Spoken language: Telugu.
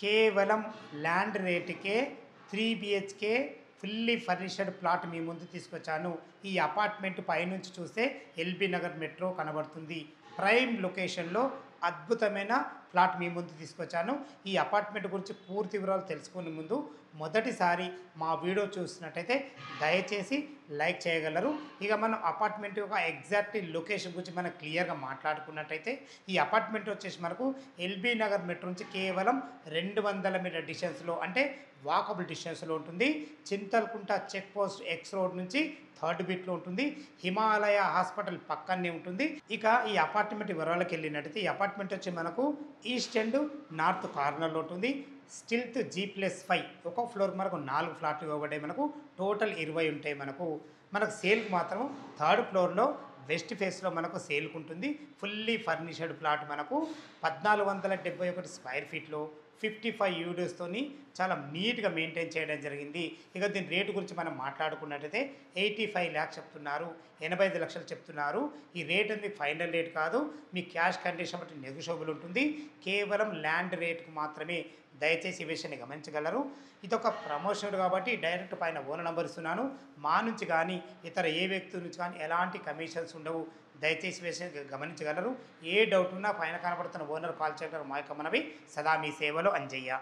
కేవలం ల్యాండ్ రేటుకే 3 బిహెచ్కే ఫుల్లీ ఫర్నిష్డ్ ప్లాట్ మీ ముందు తీసుకొచ్చాను. ఈ అపార్ట్మెంట్ పైనుంచి చూస్తే ఎల్బీ నగర్ మెట్రో కనబడుతుంది. ప్రైమ్ లొకేషన్లో అద్భుతమైన ప్లాట్ మీ ముందు తీసుకొచ్చాను. ఈ అపార్ట్మెంట్ గురించి పూర్తి వివరాలు తెలుసుకునే ముందు మొదటిసారి మా వీడియో చూసినట్టయితే దయచేసి లైక్ చేయగలరు. ఇక మనం అపార్ట్మెంట్ యొక్క ఎగ్జాక్ట్ లొకేషన్ గురించి మనం క్లియర్గా మాట్లాడుకున్నట్టయితే ఈ అపార్ట్మెంట్ వచ్చేసి మనకు ఎల్బీ నగర్ మెట్రో నుంచి కేవలం 200 మీటర్ డిస్టెన్స్లో, అంటే వాకబుల్ డిస్టెన్స్లో ఉంటుంది. Chintalkunta check post X road నుంచి 3rd బిట్లో ఉంటుంది. హిమాలయ హాస్పిటల్ పక్కనే ఉంటుంది. ఇక ఈ అపార్ట్మెంట్ వివరాలకు వెళ్ళినట్టయితే ఈ అపార్ట్మెంట్ వచ్చి మనకు ఈస్ట్ అండ్ నార్త్ కార్నర్లో ఉంటుంది. స్టిల్త్ G+5 ఒక ఫ్లోర్ మనకు 4 ఫ్లాట్లు ఇవ్వబడ్డాయి. మనకు టోటల్ 20 ఉంటాయి. మనకు సేల్కి మాత్రం 3rd ఫ్లోర్లో వెస్ట్ ఫేస్లో మనకు సేల్కు ఉంటుంది. ఫుల్లీ ఫర్నిష్డ్ ప్లాట్ మనకు 1471 స్క్వేర్ ఫీట్లో 55 యూనిట్స్తోని చాలా నీట్గా మెయింటైన్ చేయడం జరిగింది. ఇక దీని రేటు గురించి మనం మాట్లాడుకున్నట్టయితే 85 lakhs చెప్తున్నారు, 85 లక్షలు చెప్తున్నారు. ఈ రేట్ అనేది ఫైనల్ రేట్ కాదు, మీ క్యాష్ కండిషన్ బట్టి నెగోషియబుల్ ఉంటుంది. కేవలం ల్యాండ్ రేట్కు మాత్రమే. దయచేసి ఈ విషయాన్ని గమనించగలరు. ఇది ఒక ప్రమోషన్ కాబట్టి డైరెక్ట్ పైన ఓనర్ నెంబర్ ఇస్తున్నాను. మా నుంచి కానీ ఇతర ఏ వ్యక్తుల నుంచి కానీ ఎలాంటి కమిషన్స్ ఉండవు. దయచేసి విషయం గమనించగలరు. ఏ డౌట్ ఉన్నా పైన కనబడుతున్న ఓనర్ కాల్ చేయగలరు. మా యొక్క మనవి సదా మీ సేవలో అంజయ్య.